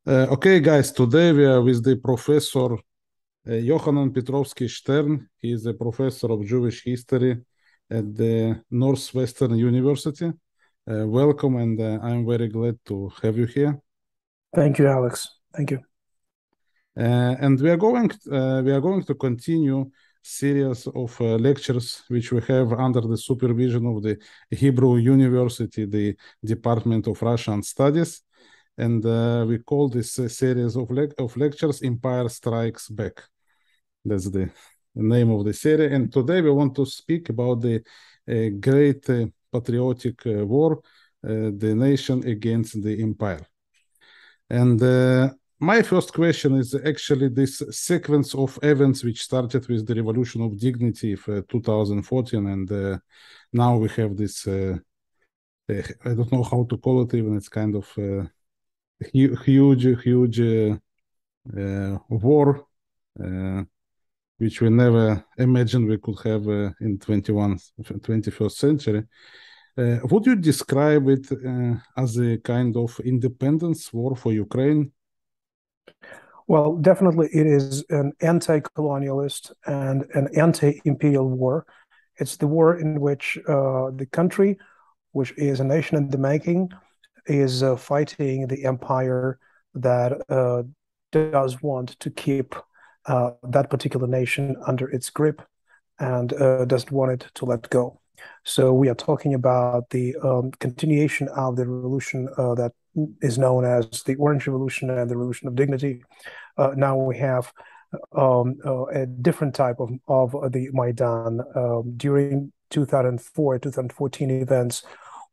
Okay, guys, today we are with the professor Yohanan Petrovsky-Shtern. He is a professor of Jewish history at the Northwestern University. Welcome, and I'm very glad to have you here. Thank you, Alex. Thank you. And we are going to continue series of lectures which we have under the supervision of the Hebrew University, the Department of Russian Studies. And we call this series of lectures Empire Strikes Back. That's the name of the series. And today we want to speak about the great patriotic war, the nation against the empire. And my first question is actually this sequence of events which started with the Revolution of Dignity of 2014, and now we have this, I don't know how to call it even, it's kind of huge war, which we never imagined we could have in 21st century. Would you describe it as a kind of independence war for Ukraine? Well, definitely it is an anti-colonialist and an anti-imperial war. It's the war in which the country, which is a nation in the making, is fighting the empire that does want to keep that particular nation under its grip and doesn't want it to let go. So we are talking about the continuation of the revolution that is known as the Orange Revolution and the Revolution of Dignity. Now we have a different type of the Maidan. During 2014 events,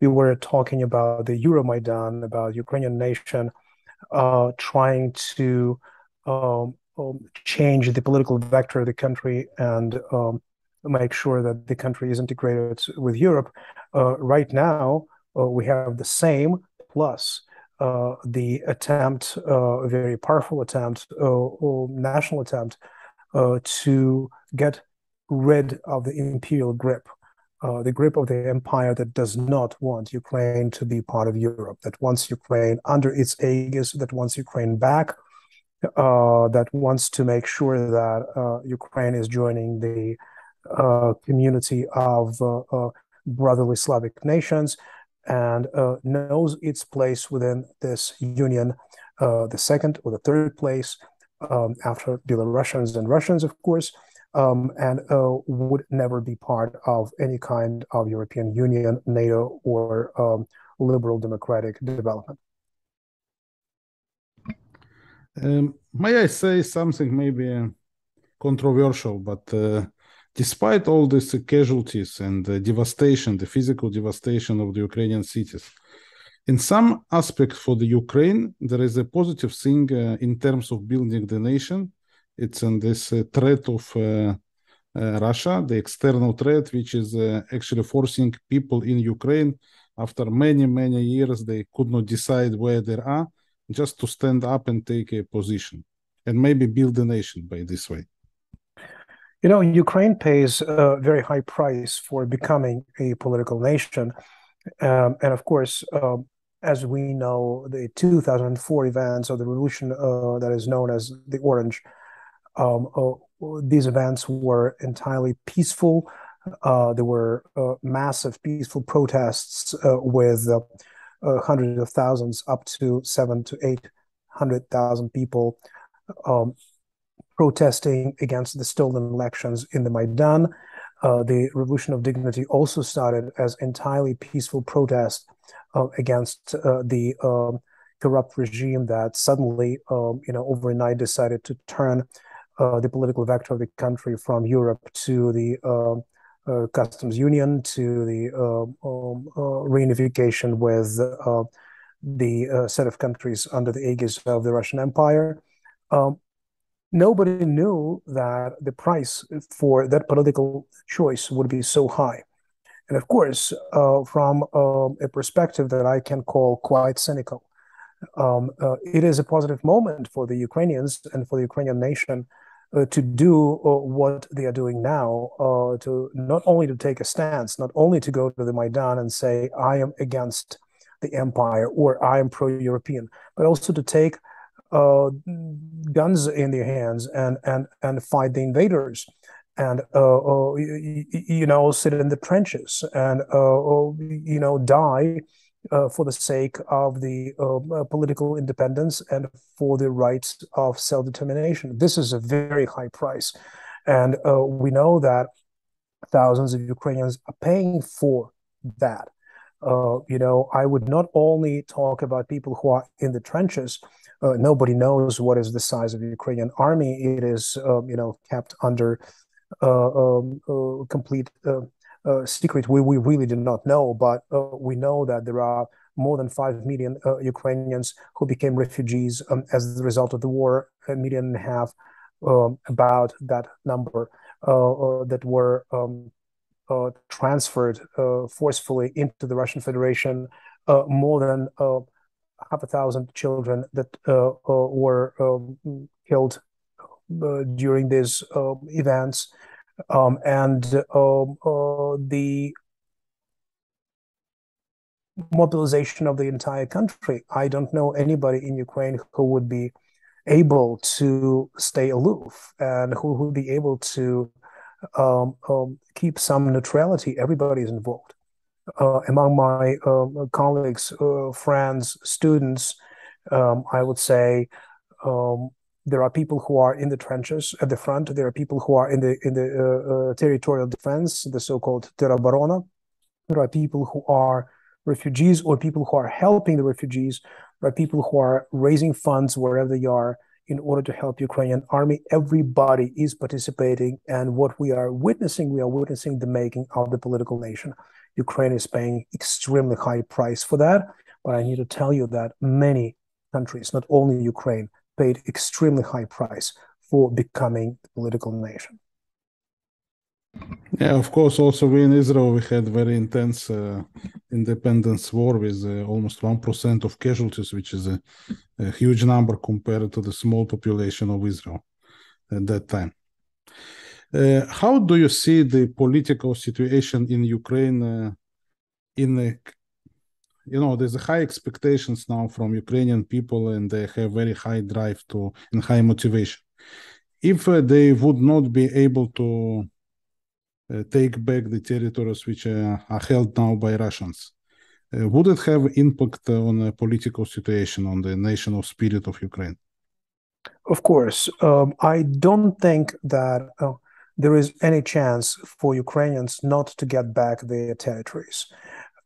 we were talking about the Euromaidan, about Ukrainian nation trying to change the political vector of the country and make sure that the country is integrated with Europe. Right now, we have the same, plus the attempt, a very powerful attempt, national attempt to get rid of the imperial grip. The grip of the empire that does not want Ukraine to be part of Europe, that wants Ukraine under its aegis, that wants Ukraine back, that wants to make sure that Ukraine is joining the community of brotherly Slavic nations and knows its place within this union, the second or the third place after Belarusians and Russians, of course, and would never be part of any kind of European Union, NATO, or liberal democratic development. May I say something maybe controversial, but despite all these casualties and devastation, the physical devastation of the Ukrainian cities, in some aspects for the Ukraine, there is a positive thing in terms of building the nation. It's in this threat of Russia, the external threat, which is actually forcing people in Ukraine, after many years, they could not decide where they are, just to stand up and take a position and maybe build a nation by this way. You know, Ukraine pays a very high price for becoming a political nation. And of course, as we know, the 2004 events of the revolution that is known as the Orange, these events were entirely peaceful. There were massive peaceful protests with hundreds of thousands, up to 700,000 to 800,000 people protesting against the stolen elections in the Maidan. The Revolution of Dignity also started as entirely peaceful protest against the corrupt regime that suddenly, overnight decided to turn the political vector of the country from Europe to the customs union, to the reunification with the set of countries under the aegis of the Russian Empire. Nobody knew that the price for that political choice would be so high. And of course, from a perspective that I can call quite cynical, it is a positive moment for the Ukrainians and for the Ukrainian nation to do what they are doing now, to not only to take a stance, not only to go to the Maidan and say, I am against the empire or I am pro-European, but also to take guns in their hands and fight the invaders, and sit in the trenches and die for the sake of the political independence and for the rights of self-determination. This is a very high price, and we know that thousands of Ukrainians are paying for that. I would not only talk about people who are in the trenches. Nobody knows what is the size of the Ukrainian army. It is, kept under complete secret. We really do not know, but we know that there are more than 5 million Ukrainians who became refugees as the result of the war. 1.5 million, about that number, that were transferred forcefully into the Russian Federation. More than 500,000 children that were killed during these events, and the mobilization of the entire country. I don't know anybody in Ukraine who would be able to stay aloof and who would be able to keep some neutrality. Everybody is involved. Among my colleagues, friends, students, I would say there are people who are in the trenches at the front. There are people who are in the territorial defense, the so-called teroborona. There are people who are refugees or people who are helping the refugees. There are people who are raising funds wherever they are in order to help Ukrainian army. Everybody is participating, and what we are witnessing the making of the political nation. Ukraine is paying extremely high price for that, but I need to tell you that many countries, not only Ukraine, paid extremely high price for becoming a political nation. Yeah, of course, also we in Israel, we had very intense independence war with almost 1% of casualties, which is a huge number compared to the small population of Israel at that time. How do you see the political situation in Ukraine? There's a high expectations now from Ukrainian people, and they have very high drive and high motivation. If they would not be able to take back the territories which are held now by Russians, would it have impact on the political situation, on the national spirit of Ukraine? Of course. I don't think that there is any chance for Ukrainians not to get back their territories.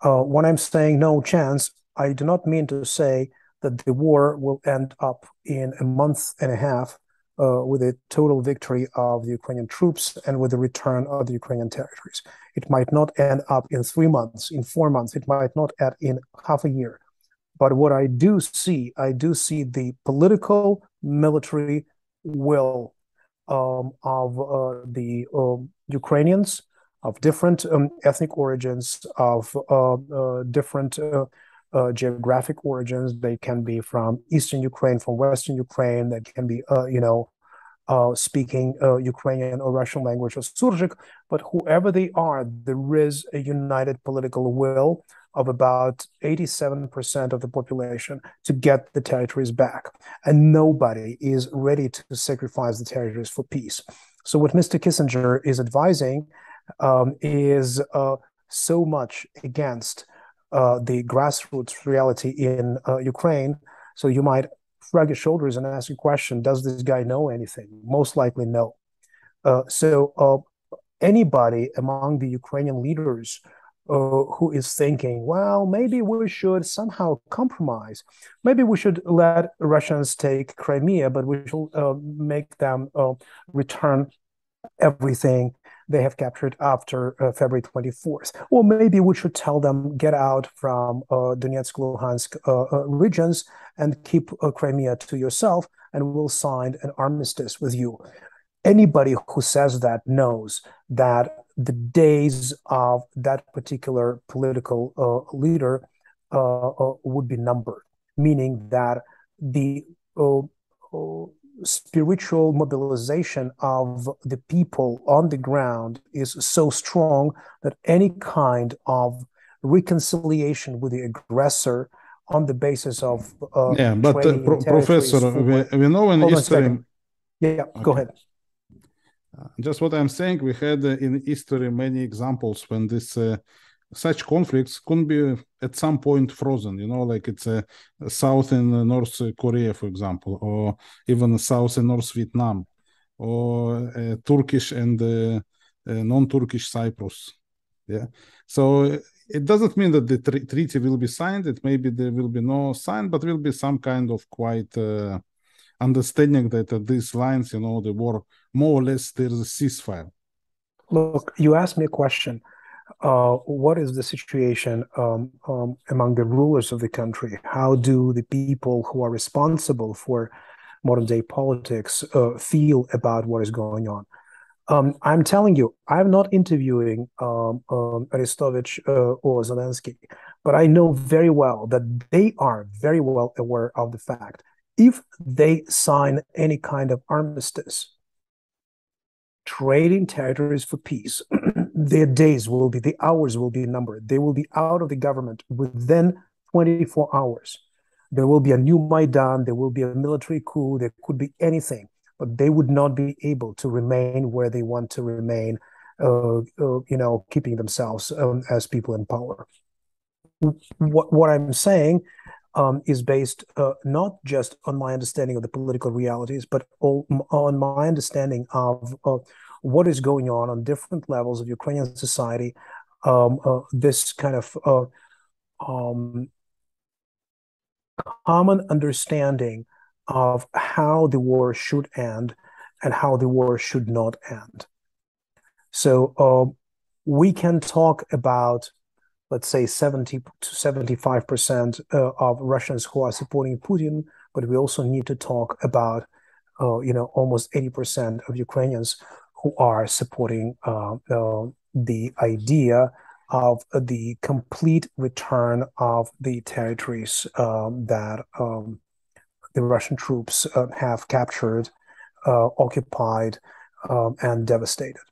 When I'm saying no chance, I do not mean to say that the war will end up in a month and a half with a total victory of the Ukrainian troops and with the return of the Ukrainian territories. It might not end up in 3 months, in 4 months. It might not end in half a year. But what I do see the political, military will of the Ukrainians of different ethnic origins, of different geographic origins. They can be from Eastern Ukraine, from Western Ukraine. They can be, speaking Ukrainian or Russian language or Surzik. But whoever they are, there is a united political will of about 87% of the population to get the territories back. And nobody is ready to sacrifice the territories for peace. So what Mr. Kissinger is advising is so much against the grassroots reality in Ukraine. So you might shrug your shoulders and ask a question, does this guy know anything? Most likely no. So anybody among the Ukrainian leaders who is thinking, well, maybe we should somehow compromise. Maybe we should let Russians take Crimea, but we should make them return everything they have captured after February 24th. Or maybe we should tell them, get out from Donetsk, Luhansk regions and keep Crimea to yourself, and we'll sign an armistice with you. Anybody who says that knows that the days of that particular political leader would be numbered, meaning that the spiritual mobilization of the people on the ground is so strong that any kind of reconciliation with the aggressor on the basis of but Professor, we know in history. Yeah, okay. Go ahead. Just what I'm saying, we had in history many examples when this such conflicts couldn't be at some point frozen, like it's South and North Korea, for example, or even South and North Vietnam, or Turkish and non-Turkish Cyprus. Yeah. So it doesn't mean that the treaty will be signed. It maybe there will be no sign, but will be some kind of quite understanding that at these lines, the war, more or less, there's a ceasefire. Look, you asked me a question. What is the situation among the rulers of the country? How do the people who are responsible for modern day politics feel about what is going on? I'm telling you, I'm not interviewing Arestovich or Zelensky, but I know very well that they are very well aware of the fact if they sign any kind of armistice, trading territories for peace, their hours will be numbered. They will be out of the government within 24 hours. There will be a new Maidan, there will be a military coup, there could be anything, but they would not be able to remain where they want to remain, keeping themselves as people in power. What I'm saying is based not just on my understanding of the political realities, but on my understanding of what is going on different levels of Ukrainian society. This kind of common understanding of how the war should end and how the war should not end. So we can talk about, let's say, 70 to 75% of Russians who are supporting Putin, but we also need to talk about, almost 80% of Ukrainians who are supporting the idea of the complete return of the territories that the Russian troops have captured, occupied, and devastated.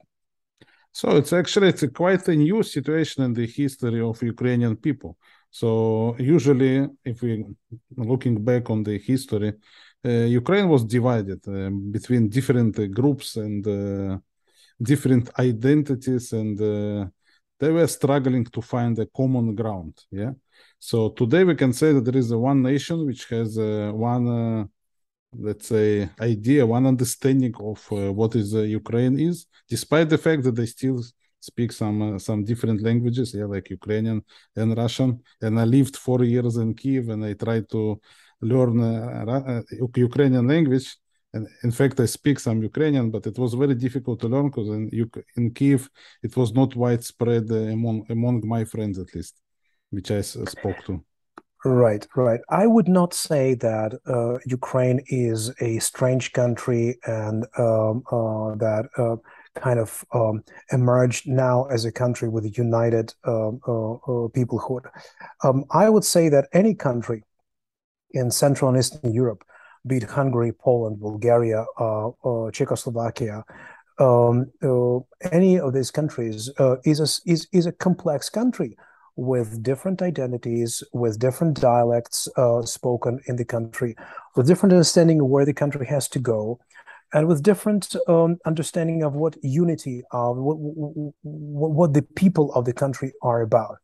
So it's quite a new situation in the history of Ukrainian people. So usually, if we looking back on the history, Ukraine was divided between different groups and different identities, and they were struggling to find a common ground. Yeah. So today we can say that there is one nation which has one, let's say, idea, one understanding of what is Ukraine is, despite the fact that they still speak some different languages, like Ukrainian and Russian. And I lived 4 years in Kiev, and I tried to learn Ukrainian language. And in fact, I speak some Ukrainian, but it was very difficult to learn because in Kiev, it was not widespread among my friends, at least, which I spoke to. Right. I would not say that Ukraine is a strange country and that kind of emerged now as a country with a united peoplehood. I would say that any country in Central and Eastern Europe, be it Hungary, Poland, Bulgaria, Czechoslovakia, any of these countries is a complex country with different identities, with different dialects spoken in the country, with different understanding of where the country has to go, and with different understanding of what unity, what the people of the country are about.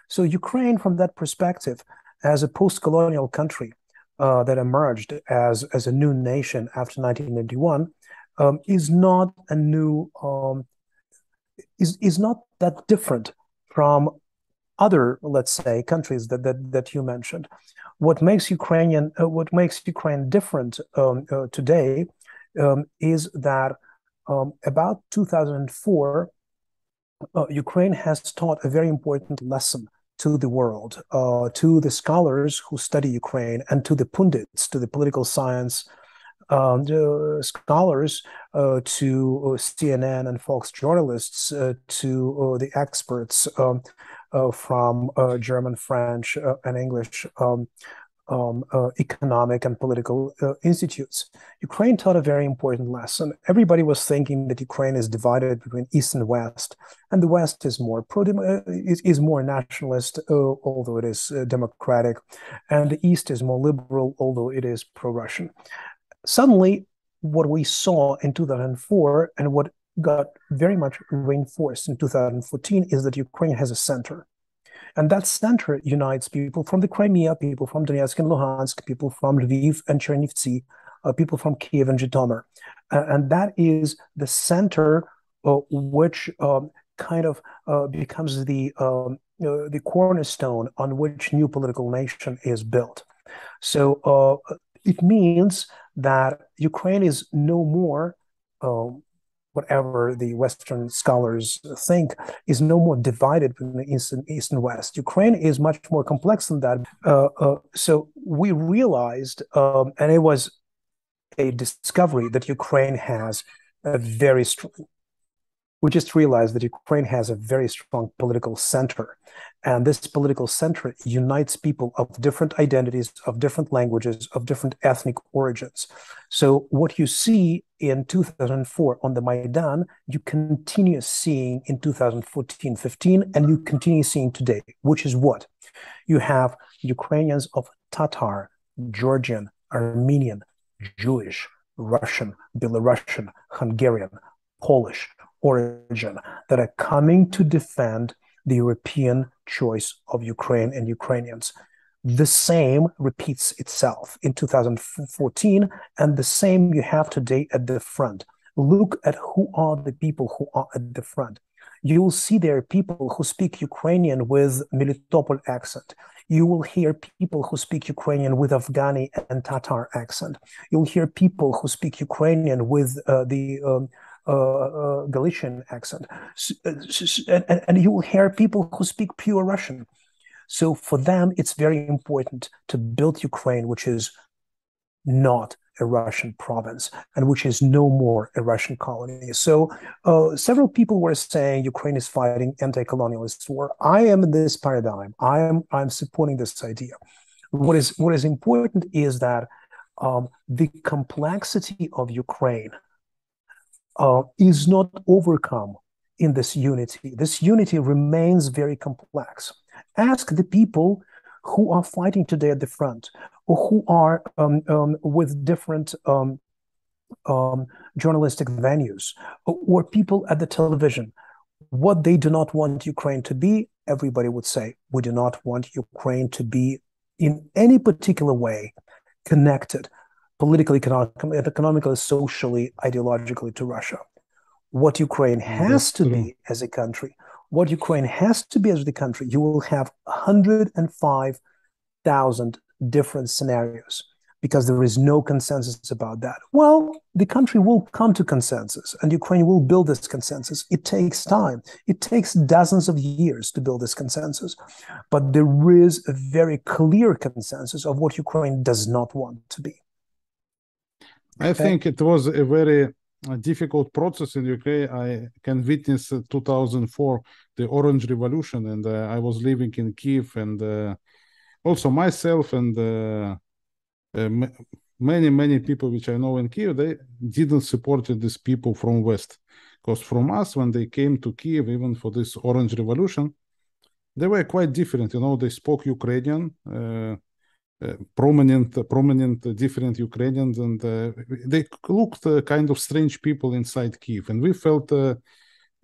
So Ukraine, from that perspective, as a post-colonial country that emerged as a new nation after 1991, is not a new, is not that different from other, let's say, countries that you mentioned. What makes Ukraine different today is that about 2004, Ukraine has taught a very important lesson to the world, to the scholars who study Ukraine, and to the pundits, to the political science scholars, to CNN and Fox journalists, to the experts from German, French, and English economic and political institutes. Ukraine taught a very important lesson. Everybody was thinking that Ukraine is divided between East and West, and the West is more nationalist, although it is democratic, and the East is more liberal, although it is pro-Russian. Suddenly, what we saw in 2004 and what got very much reinforced in 2014 is that Ukraine has a center. And that center unites people from the Crimea, people from Donetsk and Luhansk, people from Lviv and Chernivtsi, people from Kiev and Zhytomyr. And that is the center which kind of becomes the cornerstone on which new political nation is built. So it means that Ukraine is no more whatever the Western scholars think, is no more divided between the East and West. Ukraine is much more complex than that. So we realized, and it was a discovery, that Ukraine has a very strong, we just realized that Ukraine has a very strong political center. And this political center unites people of different identities, of different languages, of different ethnic origins. So what you see in 2004 on the Maidan, you continue seeing in 2014-15, and you continue seeing today, which is what? You have Ukrainians of Tatar, Georgian, Armenian, Jewish, Russian, Belarusian, Hungarian, Polish origin that are coming to defend the European choice of Ukraine and Ukrainians. The same repeats itself in 2014, and the same you have today at the front. Look at who are the people who are at the front. You will see there are people who speak Ukrainian with Melitopol accent. You will hear people who speak Ukrainian with Afghani and Tatar accent. You'll hear people who speak Ukrainian with the Galician accent, and you will hear people who speak pure Russian. So for them, it's very important to build Ukraine, which is not a Russian province and which is no more a Russian colony. So several people were saying Ukraine is fighting anti-colonialist war. I am in this paradigm. I'm supporting this idea. What is important is that the complexity of Ukraine is not overcome in this unity. This unity remains very complex. Ask the people who are fighting today at the front, or who are with different journalistic venues, or people at the television, what they do not want Ukraine to be. Everybody would say, we do not want Ukraine to be in any particular way connected politically, economically, socially, ideologically to Russia. What Ukraine has to be as a country, what Ukraine has to be as the country, you will have 105,000 different scenarios because there is no consensus about that. Well, the country will come to consensus and Ukraine will build this consensus. It takes time. It takes dozens of years to build this consensus. But there is a very clear consensus of what Ukraine does not want to be. I think it was a very difficult process in Ukraine. I can witness 2004, the Orange Revolution, and I was living in Kiev, and also myself and many people which I know in Kiev, they didn't support these people from West, because from us, when they came to Kiev, even for this Orange Revolution, they were quite different. They spoke Ukrainian. Prominent different Ukrainians, and they looked kind of strange people inside Kiev, and we felt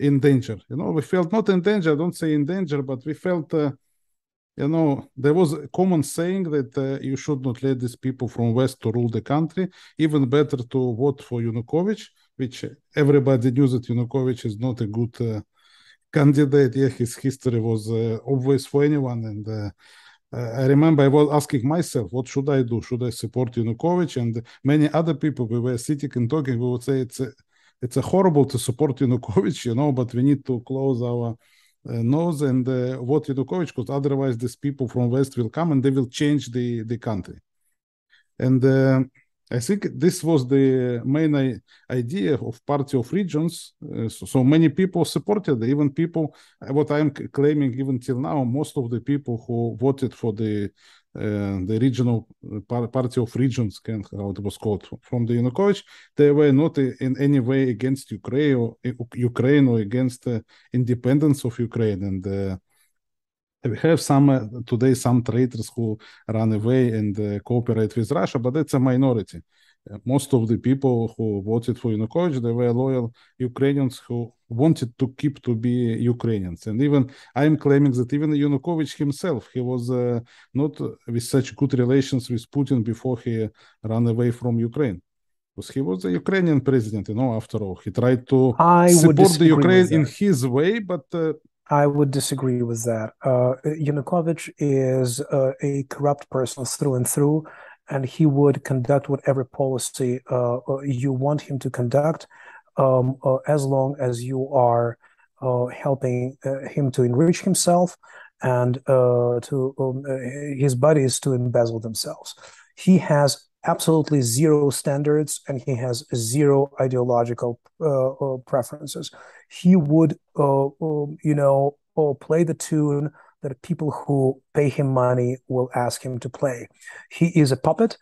in danger. We felt not in danger, I don't say in danger, but we felt there was a common saying that you should not let these people from West to rule the country. Even better to vote for Yanukovych, which everybody knew that Yanukovych is not a good candidate. Yeah, his history was obvious for anyone, and I remember I was asking myself, what should I do? Should I support Yanukovych? And many other people, we were sitting and talking, we would say it's horrible to support Yanukovych, but we need to close our nose and vote Yanukovych, because otherwise these people from West will come and they will change the country. And I think this was the main idea of Party of Regions. So many people supported, even people, what I'm claiming even till now, most of the people who voted for the regional Party of Regions, how it was called, from the Yanukovych, they were not in any way against Ukraine or against independence of Ukraine. And we have today some traitors who run away and cooperate with Russia, but that's a minority. Most of the people who voted for Yanukovych, they were loyal Ukrainians who wanted to be Ukrainians. And even I'm claiming that even Yanukovych himself, he was not with such good relations with Putin before he ran away from Ukraine. Because he was a Ukrainian president, after all. He tried to support the Ukraine in his way, but... I would disagree with that. Yanukovych is a corrupt person through and through, and he would conduct whatever policy you want him to conduct, as long as you are helping him to enrich himself and his buddies to embezzle themselves. He has absolutely zero standards, and he has zero ideological preferences. He would, play the tune that people who pay him money will ask him to play. He is a puppet.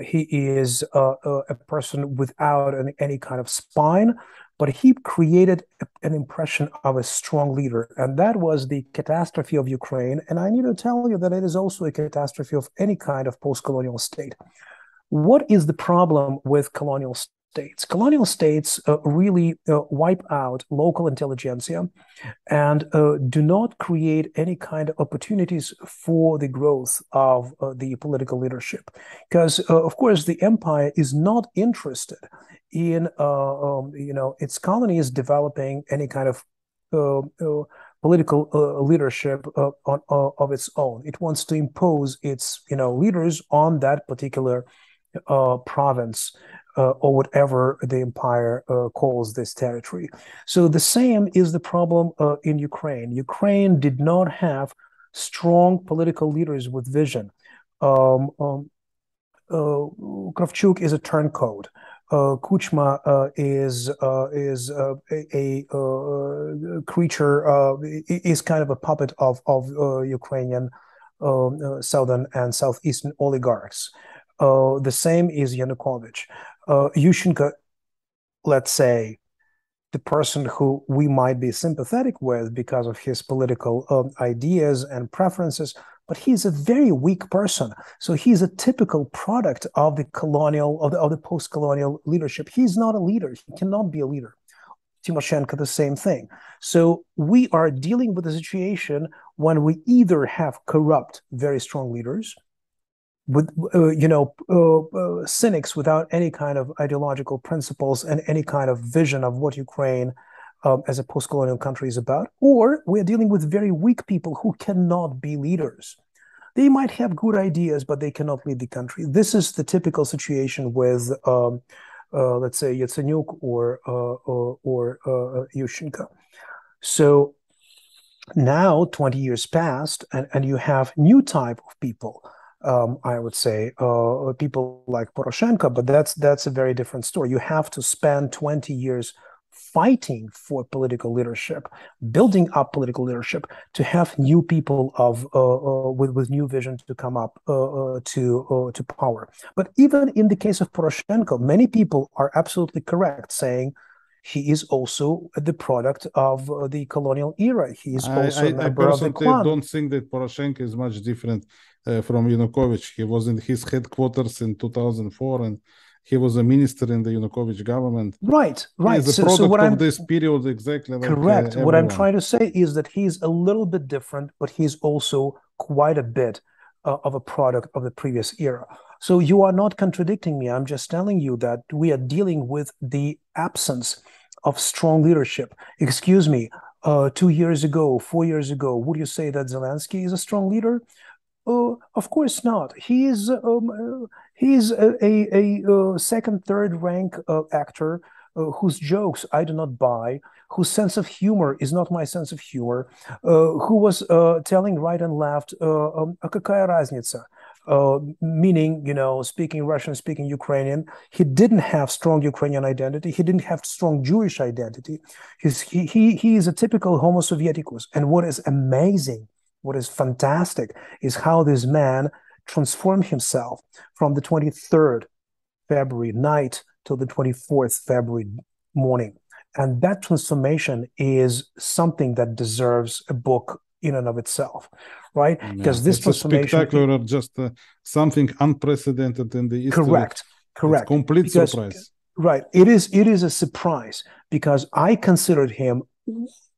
He is a person without any kind of spine, but he created an impression of a strong leader. And that was the catastrophe of Ukraine. And I need to tell you that it is also a catastrophe of any kind of post-colonial state. What is the problem with colonial states? Colonial states really wipe out local intelligentsia and do not create any kind of opportunities for the growth of the political leadership. Because, of course, the empire is not interested in, its colonies developing any kind of political leadership of its own. It wants to impose its, leaders on that particular province or whatever the empire calls this territory. So the same is the problem in Ukraine. Ukraine did not have strong political leaders with vision. Kravchuk is a turncoat. Kuchma is a creature, is kind of a puppet of Ukrainian southern and southeastern oligarchs. The same is Yanukovych. Yushchenko, let's say, the person who we might be sympathetic with because of his political ideas and preferences, but he's a very weak person. So he's a typical product of the colonial, of the post-colonial leadership. He's not a leader. He cannot be a leader. Tymoshenko, the same thing. So we are dealing with a situation when we either have corrupt, very strong leaders, with cynics without any kind of ideological principles and any kind of vision of what Ukraine as a post-colonial country is about, or we're dealing with very weak people who cannot be leaders. They might have good ideas, but they cannot lead the country. This is the typical situation with, let's say, Yatsenyuk or Yushchenko. So now 20 years passed, and you have new type of people. I would say people like Poroshenko, but that's a very different story. You have to spend 20 years fighting for political leadership, building up political leadership, to have new people with new vision to come up to power. But even in the case of Poroshenko, many people are absolutely correct saying he is also the product of the colonial era. He is also a member of the clan. I don't think that Poroshenko is much different from Yanukovych. He was in his headquarters in 2004, and he was a minister in the Yanukovych government. Right. He's a product of this period, exactly like correct. What I'm trying to say is that he's a little bit different, but he's also quite a bit of a product of the previous era. So you are not contradicting me. I'm just telling you that we are dealing with the absence of strong leadership. Excuse me, 2 years ago, 4 years ago, would you say that Zelensky is a strong leader? Of course not. He's a second, third rank actor whose jokes I do not buy, whose sense of humor is not my sense of humor, who was telling right and left, какая разница? meaning, speaking Russian, speaking Ukrainian. He didn't have strong Ukrainian identity. He didn't have strong Jewish identity. He is a typical Homo Sovieticus. And what is amazing, what is fantastic, is how this man transformed himself from the 23rd February night till the 24th February morning. And that transformation is something that deserves a book in and of itself, right? Because this transformation, spectacular, just something unprecedented in the history. Correct. It's complete surprise. Right. It is a surprise because I considered him,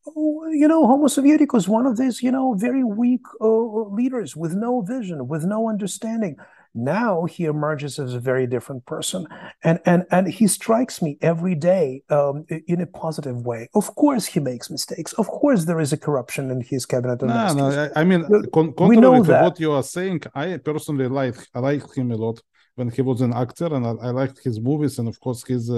Homo Sovieticus, one of these, very weak leaders with no vision, with no understanding. Now he emerges as a very different person, and he strikes me every day in a positive way. Of course, he makes mistakes. Of course, there is a corruption in his cabinet. No, I mean, contrary to what you are saying, I personally liked him a lot when he was an actor, and I liked his movies, and of course his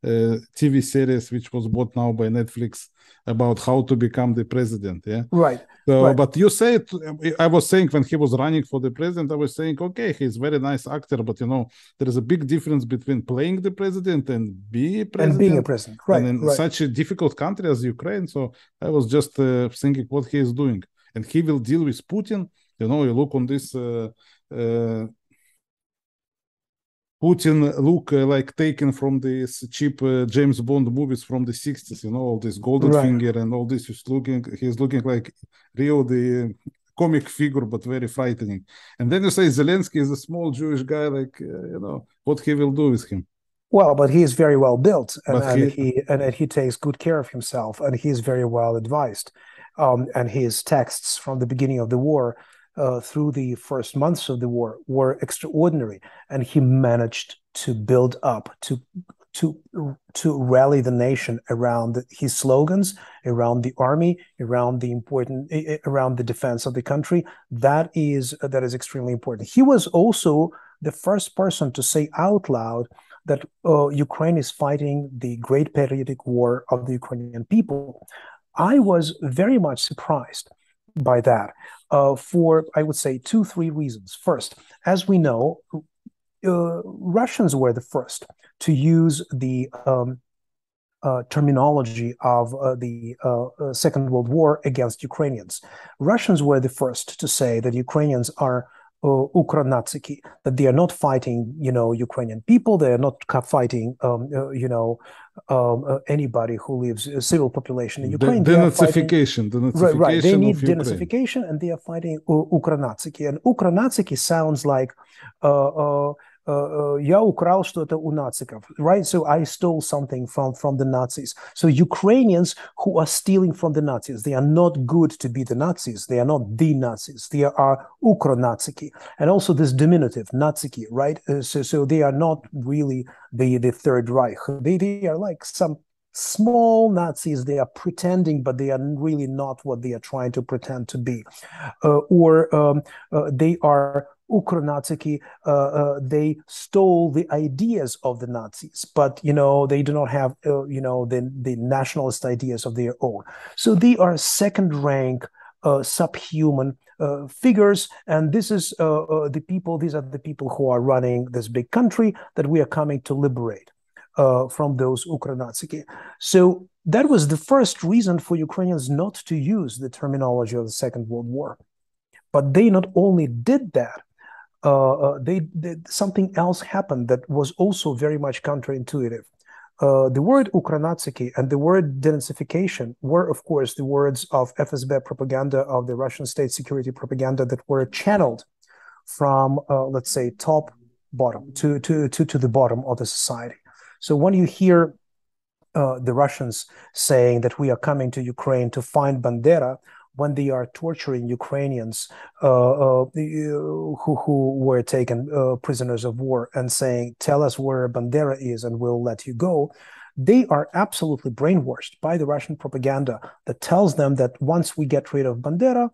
TV series, which was bought now by Netflix, about how to become the president. Yeah, right. So, right. But you said, I was saying when he was running for the president, I was saying, okay, he's a very nice actor, but there is a big difference between playing the president and being a president. And being a president, right? And in such a difficult country as Ukraine, so I was just thinking what he is doing, and he will deal with Putin. You look on this. Putin look like taken from these cheap James Bond movies from the 60s, all this golden finger and all this. He's looking like Rio, the comic figure, but very frightening. And then you say Zelensky is a small Jewish guy, what he will do with him. Well, but he is very well built, and he takes good care of himself, and he is very well advised. And his texts from the beginning of the war through the first months of the war were extraordinary, and he managed to build up, to rally the nation around his slogans, around the army, around the defense of the country. That is extremely important. He was also the first person to say out loud that Ukraine is fighting the great patriotic war of the Ukrainian people. I was very much surprised by that for, I would say, 2-3 reasons. First, as we know, Russians were the first to use the terminology of the Second World War against Ukrainians. Russians were the first to say that Ukrainians are Ukronatsiki, that they are not fighting, Ukrainian people. They are not fighting, anybody who lives civil population in Ukraine. Denazification. Right. They need denazification, and they are fighting Ukronatsiki. And Ukronatsiki sounds like я украл что-то у нациков, right? So I stole something from the Nazis. So Ukrainians who are stealing from the Nazis, they are not good to be the Nazis. They are not the Nazis. They are Ukronatsiki. And also this diminutive, Natsiki, right? So they are not really the Third Reich. They are like some small Nazis. They are pretending, but they are really not what they are trying to pretend to be. They are Ukronatsiki, they stole the ideas of the Nazis, but they do not have the nationalist ideas of their own. So they are second-rank, subhuman figures, and this is the people. These are the people who are running this big country that we are coming to liberate from those Ukronatsiki. So that was the first reason for Ukrainians not to use the terminology of the Second World War. But they not only did that. Something else happened that was also very much counterintuitive. The word Ukronatsiki and the word denazification were, of course, the words of FSB propaganda, of the Russian state security propaganda, that were channeled from, let's say, bottom to the bottom of the society. So when you hear the Russians saying that we are coming to Ukraine to find Bandera, when they are torturing Ukrainians who were taken prisoners of war and saying, tell us where Bandera is and we'll let you go, they are absolutely brainwashed by the Russian propaganda that tells them that once we get rid of Bandera,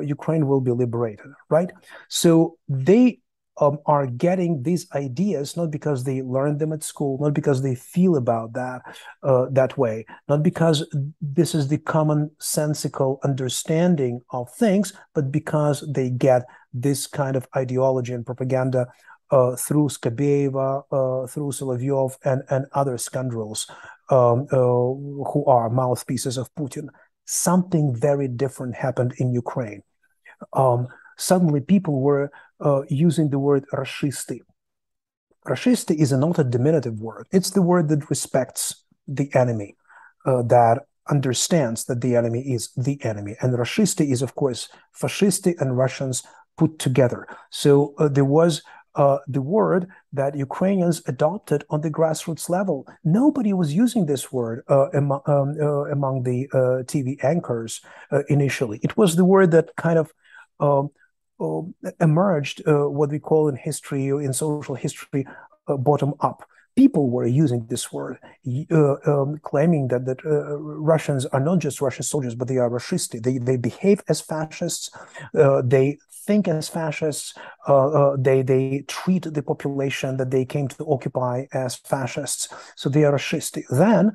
Ukraine will be liberated, right? So they are getting these ideas not because they learned them at school, not because they feel about that way, not because this is the commonsensical understanding of things, but because they get this kind of ideology and propaganda through Skabeva, through Solovyov, and other scoundrels who are mouthpieces of Putin. Something very different happened in Ukraine. Suddenly people were using the word rashisty. Rashisty is not a diminutive word. It's the word that respects the enemy, that understands that the enemy is the enemy. And rashisty is, of course, fascisti and Russians put together. So there was the word that Ukrainians adopted on the grassroots level. Nobody was using this word among the TV anchors initially. It was the word that kind of emerged, what we call in history, in social history, bottom up. People were using this word, claiming that Russians are not just Russian soldiers, but they are fascisti. They behave as fascists. They think as fascists. They treat the population that they came to occupy as fascists. So they are fascisti. Then,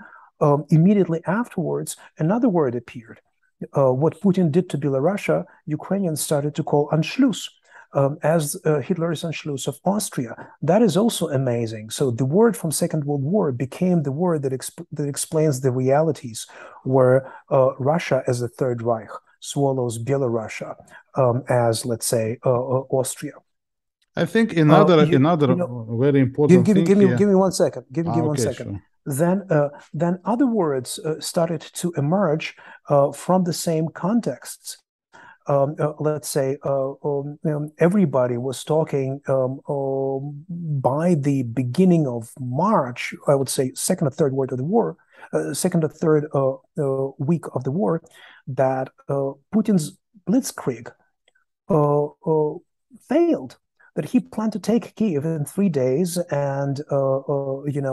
immediately afterwards, another word appeared. What Putin did to Belarusia, Ukrainians started to call Anschluss, as Hitler's Anschluss of Austria. That is also amazing. So the word from Second World War became the word that explains the realities, where Russia as the Third Reich swallows Belarusia as, let's say, Austria. I think another very important thing. Give me 1 second. Give me 1 second. Sure. Then other words started to emerge from the same contexts. Let's say everybody was talking by the beginning of March, I would say second or third week of the war, that Putin's blitzkrieg failed. That he planned to take Kyiv in 3 days and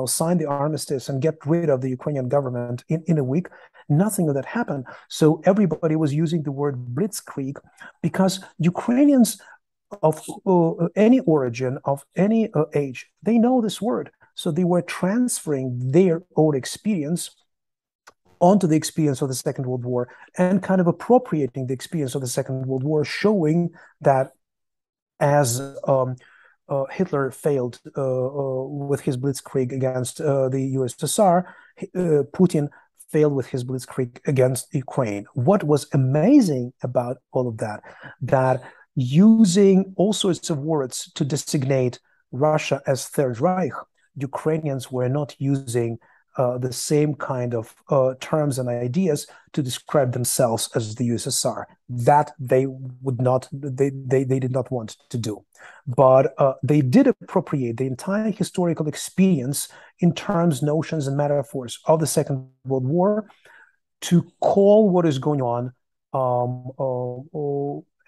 sign the armistice and get rid of the Ukrainian government in a week. Nothing of that happened. So everybody was using the word blitzkrieg because Ukrainians of any origin, of any age, they know this word. So they were transferring their own experience onto the experience of the Second World War and kind of appropriating the experience of the Second World War, showing that as Hitler failed with his blitzkrieg against the USSR, Putin failed with his blitzkrieg against Ukraine. What was amazing about all of that, that using all sorts of words to designate Russia as Third Reich, Ukrainians were not using the same kind of terms and ideas to describe themselves as the USSR. That they would not, they did not want to do. But they did appropriate the entire historical experience in terms, notions, and metaphors of the Second World War to call what is going on,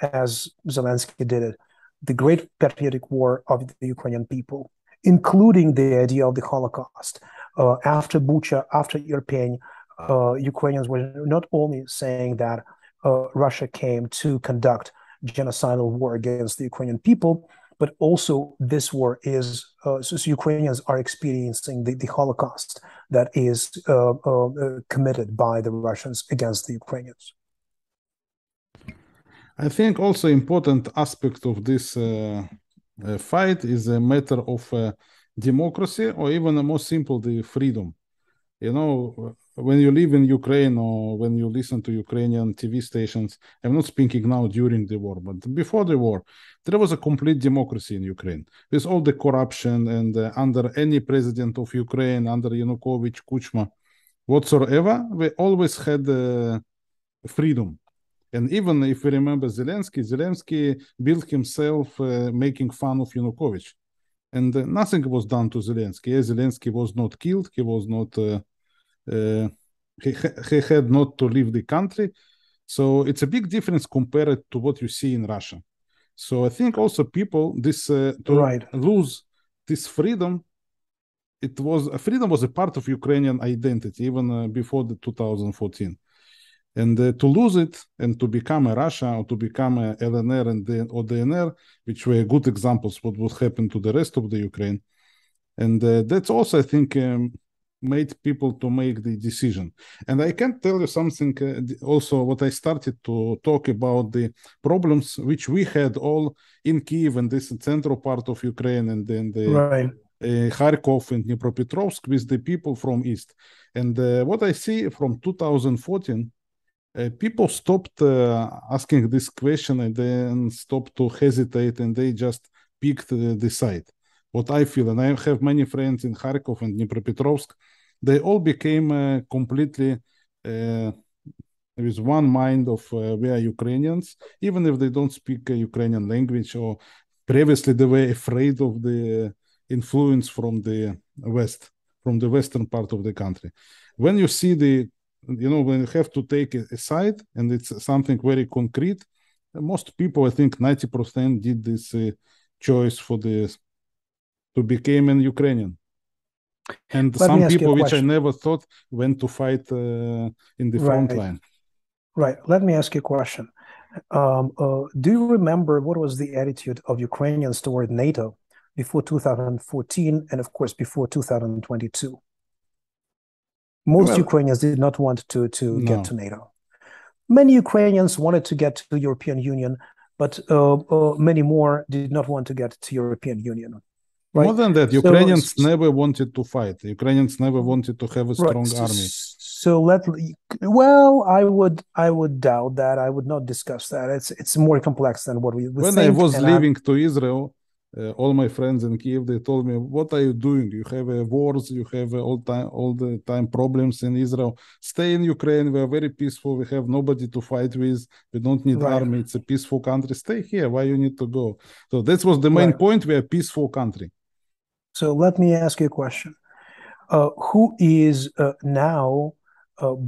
as Zelensky did it, the great patriotic war of the Ukrainian people, including the idea of the Holocaust. After Bucha, after Irpin, Ukrainians were not only saying that Russia came to conduct genocidal war against the Ukrainian people, but also this war is, so Ukrainians are experiencing the Holocaust that is committed by the Russians against the Ukrainians. I think also important aspect of this fight is a matter of democracy, or even more simple, the freedom. You know, when you live in Ukraine or when you listen to Ukrainian TV stations, I'm not speaking now during the war, but before the war, there was a complete democracy in Ukraine with all the corruption, and under any president of Ukraine, under Yanukovych, Kuchma, whatsoever, we always had freedom. And even if we remember Zelensky built himself making fun of Yanukovych. And nothing was done to Zelensky. Zelensky was not killed. He was not. He had not to leave the country. So it's a big difference compared to what you see in Russia. So I think also people lose this freedom. Freedom was a part of Ukrainian identity even before the 2014. And to lose it and to become a Russia or to become a LNR or DNR, which were good examples what would happen to the rest of the Ukraine. And that's also, I think, made people to make the decision. And I can tell you something also what I started to talk about the problems which we had all in Kyiv and this central part of Ukraine and then the Right. Kharkov and Dnipropetrovsk with the people from East. And what I see from 2014, people stopped asking this question and then stopped to hesitate and they just picked the side. What I feel, and I have many friends in Kharkov and Dnipropetrovsk, they all became completely with one mind of we are Ukrainians, even if they don't speak Ukrainian language, or previously they were afraid of the influence from the West, from the Western part of the country. When you see when you have to take a side and it's something very concrete, most people, I think 90% did this choice to become an Ukrainian. And some people which I never thought went to fight in the front line. Right. Let me ask you a question. Do you remember what was the attitude of Ukrainians toward NATO before 2014 and, of course, before 2022? Most Ukrainians did not want to get to NATO. Many Ukrainians wanted to get to the European Union, but many more did not want to get to European Union. Right? More than that, Ukrainians never wanted to fight. Ukrainians never wanted to have a strong army. I would doubt that. I would not discuss that. It's more complex than what we would think. When I was leaving to Israel, all my friends in Kyiv, they told me, "What are you doing? You have wars. You have all the time problems in Israel. Stay in Ukraine. We are very peaceful. We have nobody to fight with. We don't need army. It's a peaceful country. Stay here. Why you need to go?" So that was the main point. We are a peaceful country. So let me ask you a question. Who is now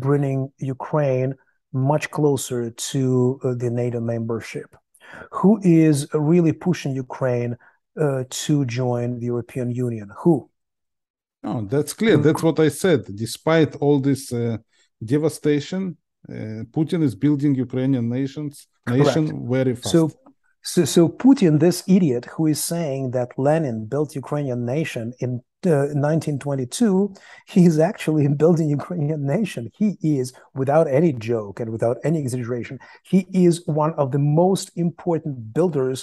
bringing Ukraine much closer to the NATO membership? Who is really pushing Ukraine to join the European Union? Who? Oh, that's clear. That's what I said. Despite all this devastation, Putin is building Ukrainian nation very fast. So Putin, this idiot who is saying that Lenin built Ukrainian nation in 1922, he is actually building Ukrainian nation. He is, without any joke and without any exaggeration, he is one of the most important builders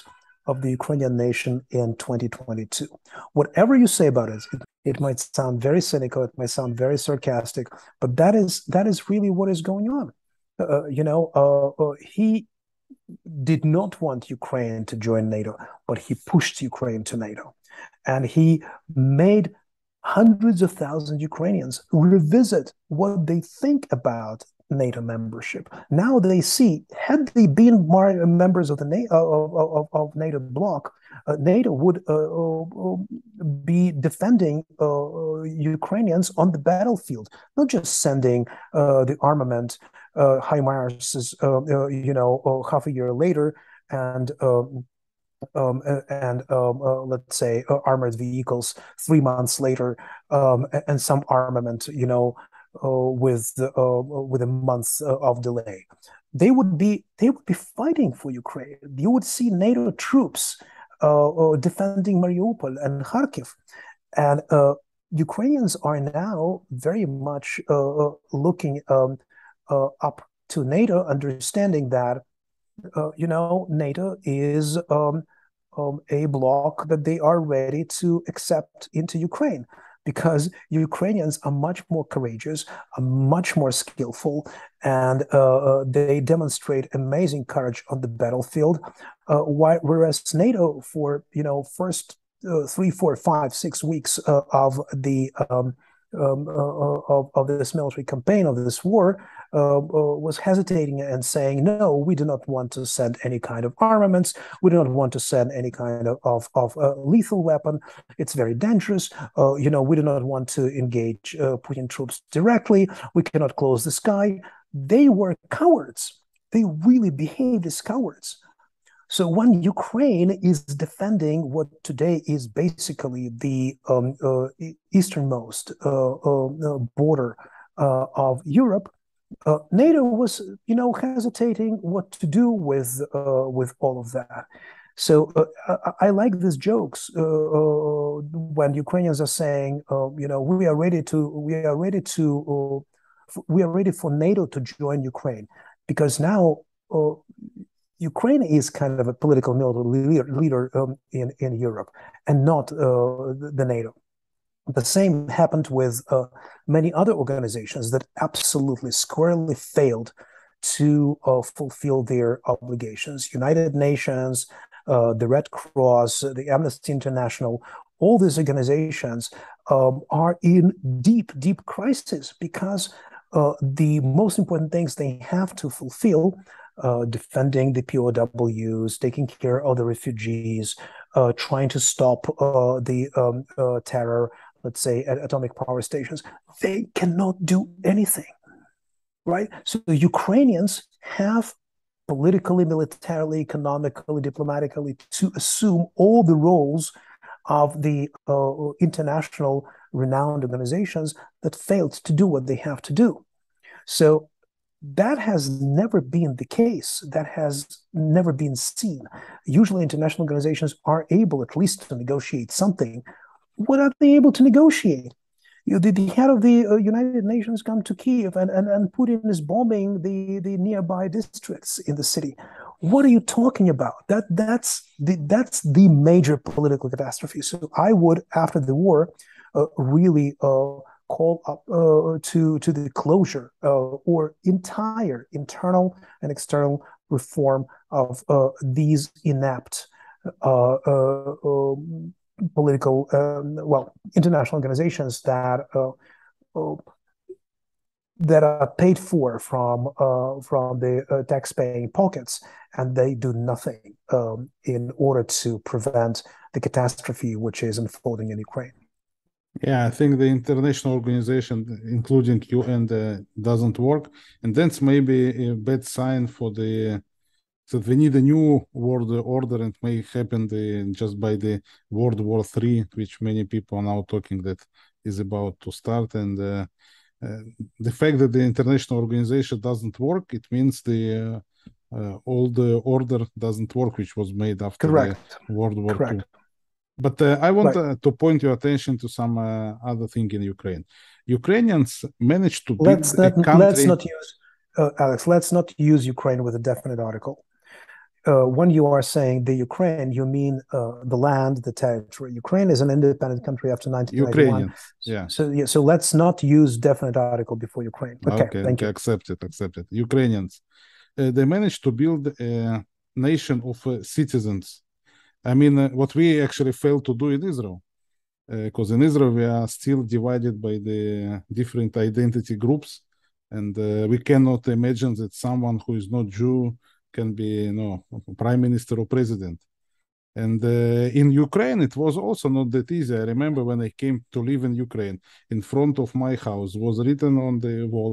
of the Ukrainian nation in 2022. Whatever you say about it, it might sound very cynical, it might sound very sarcastic, but that is really what is going on. He did not want Ukraine to join NATO, but he pushed Ukraine to NATO. And he made hundreds of thousands of Ukrainians revisit what they think about NATO membership. Now they see, had they been members of the NATO bloc, NATO would be defending Ukrainians on the battlefield, not just sending the armament, HIMARS, half a year later, and let's say armored vehicles 3 months later, and some armament, with a month of delay. They would be fighting for Ukraine. You would see NATO troops defending Mariupol and Kharkiv, and Ukrainians are now very much looking up to NATO, understanding that NATO is a bloc that they are ready to accept into Ukraine, because Ukrainians are much more courageous, are much more skillful, and they demonstrate amazing courage on the battlefield. Whereas NATO, for first 3, 4, 5, 6 weeks of this military campaign, of this war, was hesitating and saying, no, we do not want to send any kind of armaments. We do not want to send any kind of lethal weapon. It's very dangerous. We do not want to engage Putin troops directly. We cannot close the sky. They were cowards. They really behaved as cowards. So when Ukraine is defending what today is basically the easternmost border of Europe, NATO was, hesitating what to do with all of that. So I like these jokes when Ukrainians are saying, we are ready for NATO to join Ukraine, because now Ukraine is kind of a political military leader in Europe, and not the NATO. The same happened with many other organizations that absolutely squarely failed to fulfill their obligations. United Nations, the Red Cross, the Amnesty International, all these organizations are in deep, deep crisis because the most important things they have to fulfill, defending the POWs, taking care of the refugees, trying to stop the terror, let's say, at atomic power stations, they cannot do anything, right? So the Ukrainians have politically, militarily, economically, diplomatically to assume all the roles of the international renowned organizations that failed to do what they have to do. So that has never been the case. That has never been seen. Usually international organizations are able at least to negotiate something. What are they able to negotiate? The head of the United Nations come to Kiev and Putin is bombing the nearby districts in the city. What are you talking about? That's the major political catastrophe. So I would, after the war, really call up to the closure or entire internal and external reform of these inept political, international organizations that are paid for from the tax-paying pockets, and they do nothing in order to prevent the catastrophe which is unfolding in Ukraine. Yeah, I think the international organization, including UN, doesn't work, and that's maybe a bad sign for the. So we need a new world order, and it may happen just by the World War III, which many people are now talking that is about to start. And the fact that the international organization doesn't work, it means the old order doesn't work, which was made after the World War II. But I want to point your attention to some other thing in Ukraine. Ukrainians managed to build a country. Let's not use, Alex, let's not use Ukraine with a definite article. When you are saying the Ukraine, you mean the land, the territory. Ukraine is an independent country after 1991. Ukrainians, yeah. So let's not use definite article before Ukraine. Okay, thank you. Accept it. Ukrainians, they managed to build a nation of citizens. I mean, what we actually failed to do in Israel, because in Israel we are still divided by the different identity groups, and we cannot imagine that someone who is not Jew can be, prime minister or president. And in Ukraine, it was also not that easy. I remember when I came to live in Ukraine, in front of my house was written on the wall,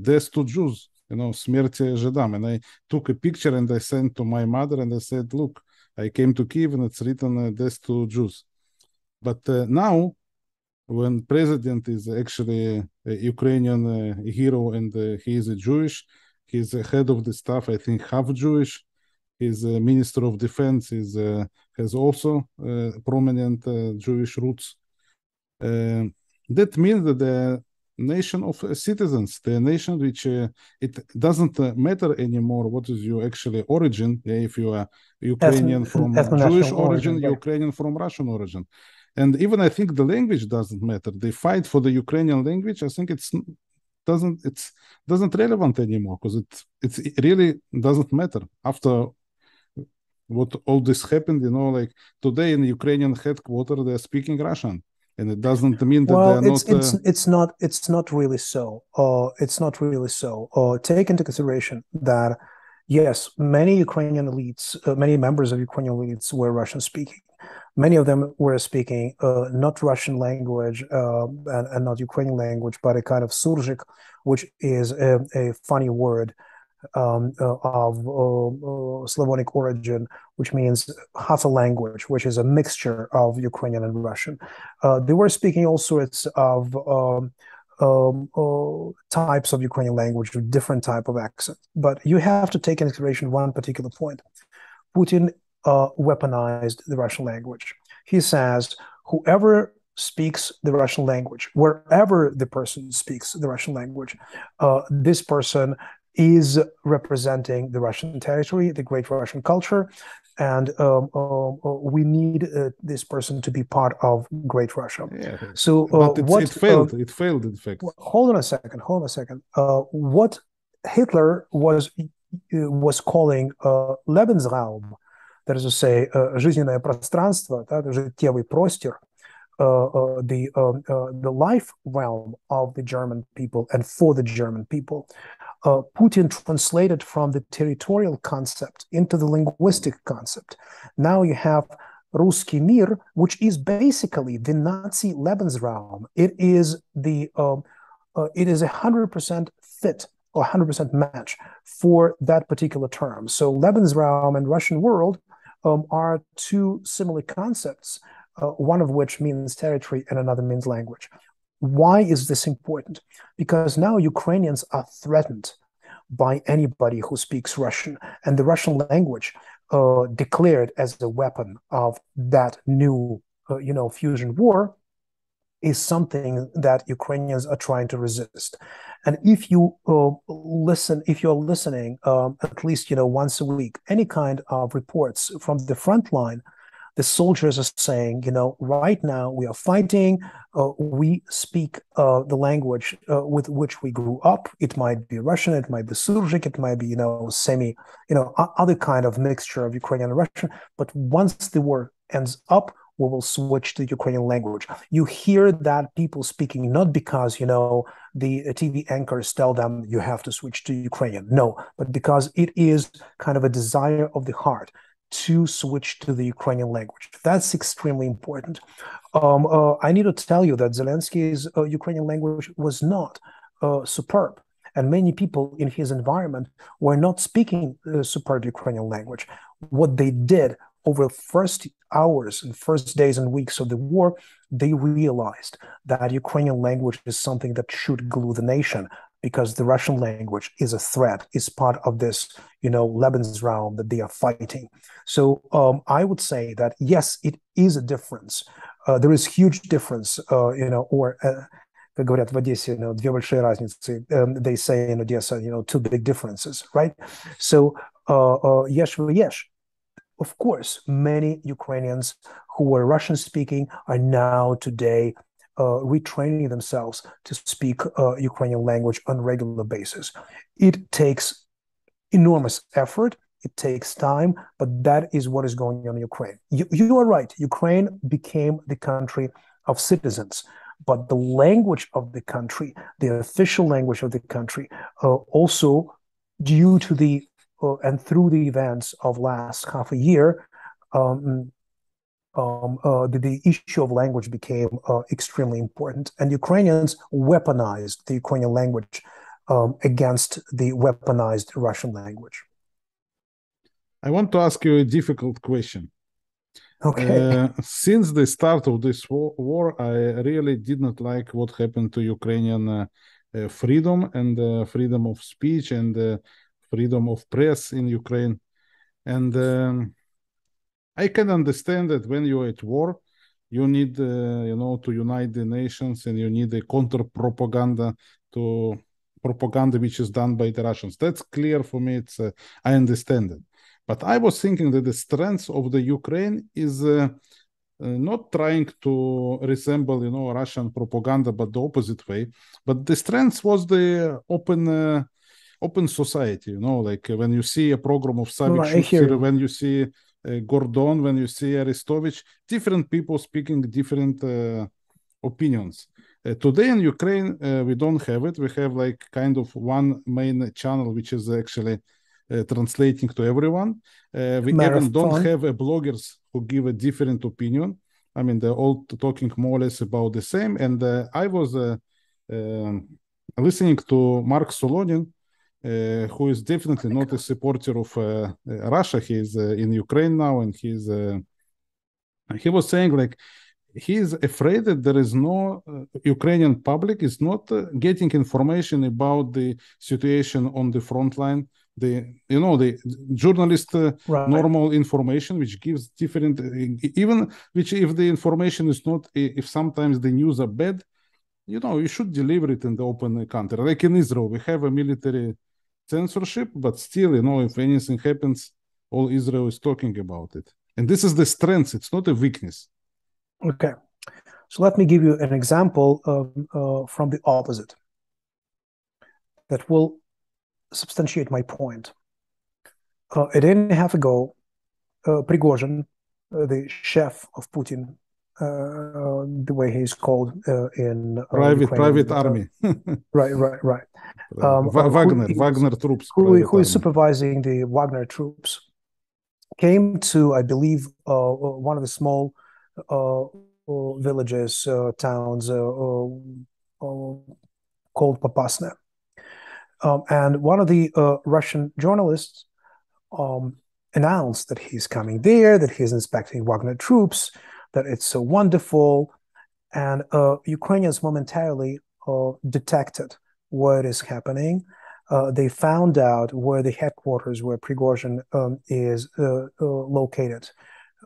"Death to Jews," "Смерть жидам." And I took a picture and I sent to my mother and I said, "Look, I came to Kiev and it's written death to Jews." But now, when president is actually a Ukrainian hero and he is a Jewish, he's a head of the staff, I think, half Jewish. His minister of defense has also prominent Jewish roots. That means that the nation of citizens, the nation which it doesn't matter anymore what is your actually origin. If you are Ukrainian from Jewish origin, Ukrainian from Russian origin. And even I think the language doesn't matter. They fight for the Ukrainian language. I think it doesn't relevant anymore, because it really doesn't matter after what all this happened. Like today in the Ukrainian headquarters, they're speaking Russian. And it doesn't mean that it's not really so. It's not really so. Take into consideration that yes, many Ukrainian elites, many members of Ukrainian elites were Russian speaking. Many of them were speaking not Russian language and not Ukrainian language, but a kind of surzhyk, which is a funny word of Slavonic origin, which means half a language, which is a mixture of Ukrainian and Russian. They were speaking all sorts of types of Ukrainian language with different type of accent. But you have to take into consideration one particular point. Putin weaponized the Russian language. He says, whoever speaks the Russian language, wherever the person speaks the Russian language, this person is representing the Russian territory, the great Russian culture, and we need this person to be part of great Russia. Yeah. So, but it failed. It failed, in fact. Hold on a second. What Hitler was calling Lebensraum, that is to say, жизненное пространство, життєвий простір, the life realm of the German people and for the German people. Putin translated from the territorial concept into the linguistic concept. Now you have Русский мир, which is basically the Nazi Lebensraum. It is 100% fit or 100% match for that particular term. So Lebensraum and Russian world are two similar concepts, one of which means territory and another means language. Why is this important? Because now Ukrainians are threatened by anybody who speaks Russian, and the Russian language declared as a weapon of that new, fusion war is something that Ukrainians are trying to resist. And if you if you're listening at least once a week, any kind of reports from the front line, the soldiers are saying, right now we are fighting. We speak the language with which we grew up. It might be Russian, it might be Surzik, it might be, other kind of mixture of Ukrainian and Russian. But once the war ends up, we will switch to Ukrainian language. You hear that people speaking not because, the TV anchors tell them you have to switch to Ukrainian. No, but because it is kind of a desire of the heart to switch to the Ukrainian language. That's extremely important. I need to tell you that Zelensky's Ukrainian language was not superb, and many people in his environment were not speaking superb Ukrainian language. What they did over the first hours and first days and weeks of the war, they realized that Ukrainian language is something that should glue the nation, because the Russian language is a threat, is part of this, Lebensraum that they are fighting. So I would say that, yes, it is a difference. There is huge difference, как говорят в Одессе, две большие разницы. They say in Odessa, two big differences, right? So, yesh. Of course, many Ukrainians who were Russian-speaking are now today retraining themselves to speak Ukrainian language on a regular basis. It takes enormous effort. It takes time, but that is what is going on in Ukraine. You are right. Ukraine became the country of citizens, but the language of the country, the official language of the country, also due to the and through the events of last half a year, the issue of language became extremely important, and Ukrainians weaponized the Ukrainian language against the weaponized Russian language. I want to ask you a difficult question. Okay. Since the start of this war, I really did not like what happened to Ukrainian freedom and freedom of speech and freedom of press in Ukraine. And I can understand that when you're at war, you need, to unite the nations, and you need a counter-propaganda to propaganda which is done by the Russians. That's clear for me. I understand it. But I was thinking that the strength of the Ukraine is not trying to resemble, Russian propaganda, but the opposite way. But the strength was the open society, like when you see a program of Savik, when you see Gordon, when you see Arestovich, different people speaking different opinions. Today in Ukraine, we don't have it. We have like kind of one main channel, which is actually translating to everyone. We even don't have bloggers who give a different opinion. I mean, they're all talking more or less about the same. And I was listening to Mark Solonin, who is definitely not a supporter of Russia. He's in Ukraine now, and he was saying like he's afraid that there is no Ukrainian public is not getting information about the situation on the front line, the journalist right. normal information, which gives different, even which if the information is not, if sometimes the news are bad, you should deliver it in the open country. Like in Israel, we have a military censorship, but still, if anything happens, all Israel is talking about it. And this is the strength. It's not a weakness. Okay. So let me give you an example from the opposite that will substantiate my point. A day and a half ago, Prigozhin, the chef of Putin, the way he's called in private army. Right. Wagner troops. Who is supervising the Wagner troops, came to, I believe, one of the small villages, towns called Popasna. And one of the Russian journalists announced that he's coming there, that he's inspecting Wagner troops, that it's so wonderful. And Ukrainians momentarily detected what is happening. They found out where the headquarters, where Prigozhin is located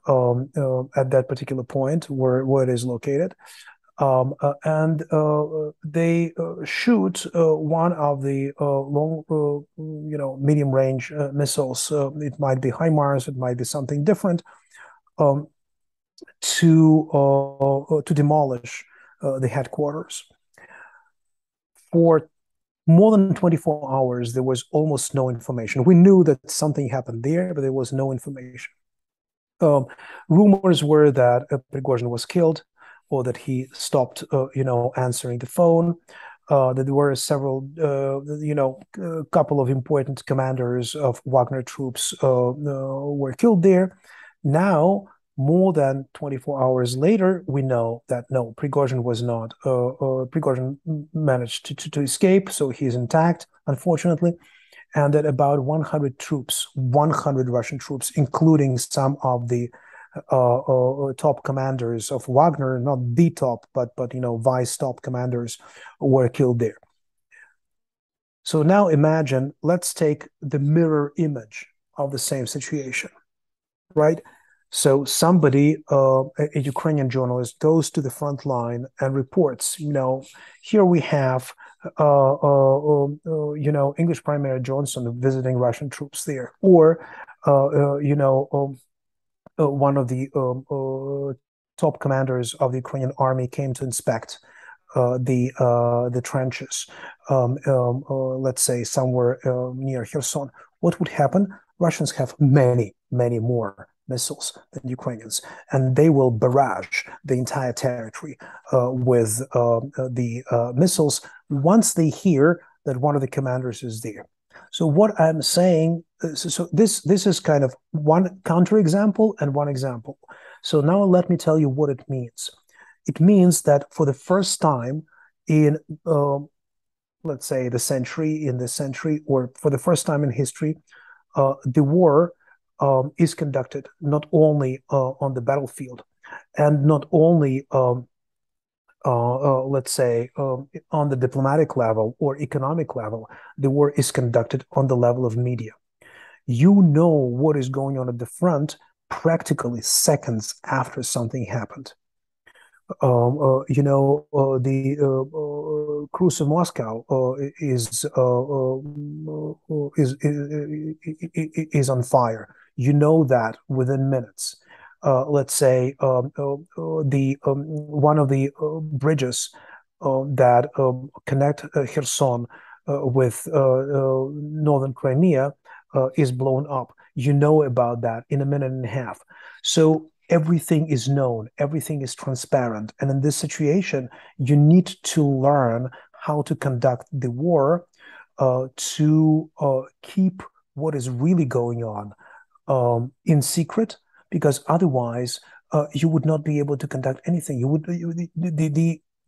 at that particular point, where it is located. And they shoot one of the long, medium-range missiles. It might be HIMARS, it might be something different, to demolish the headquarters. For more than 24 hours, there was almost no information. We knew that something happened there, but there was no information. Rumors were that Prigozhin was killed, or that he stopped, answering the phone. That there were several, couple of important commanders of Wagner troops were killed there. Now, more than 24 hours later, we know that no, Prigozhin was not. Prigozhin managed to escape, so he's intact, unfortunately. And that about 100 troops, 100 Russian troops, including some of the top commanders of Wagner, not the top, but vice top commanders, were killed there. So now imagine, let's take the mirror image of the same situation, right? So somebody, a Ukrainian journalist, goes to the front line and reports, here we have, English Prime Minister Johnson visiting Russian troops there, or, one of the top commanders of the Ukrainian army came to inspect the trenches, let's say somewhere near Kherson. What would happen? Russians have many, many more missiles than Ukrainians, and they will barrage the entire territory with the missiles once they hear that one of the commanders is there. So what I'm saying, so this is kind of one counterexample and one example. So now let me tell you what it means. It means that for the first time in, let's say, the century, or for the first time in history, the war is conducted not only on the battlefield, and not only let's say, on the diplomatic level or economic level. The war is conducted on the level of media. You know what is going on at the front practically seconds after something happened. The cruise of Moscow is on fire. You know that within minutes. Let's say one of the bridges that connect Kherson with northern Crimea is blown up. You know about that in a minute and a half. So everything is known, everything is transparent. And in this situation, you need to learn how to conduct the war to keep what is really going on in secret, because otherwise you would not be able to conduct anything.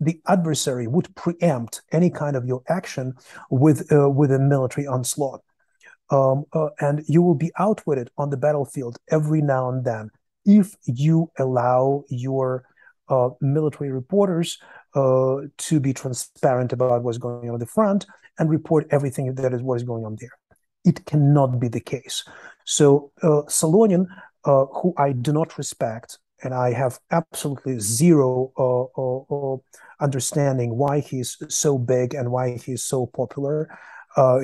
The adversary would preempt any kind of your action with a military onslaught. And you will be outwitted on the battlefield every now and then if you allow your military reporters to be transparent about what's going on at the front and report everything that is what is going on there. it cannot be the case. So Salonin, who I do not respect, and I have absolutely zero understanding why he's so big and why he's so popular.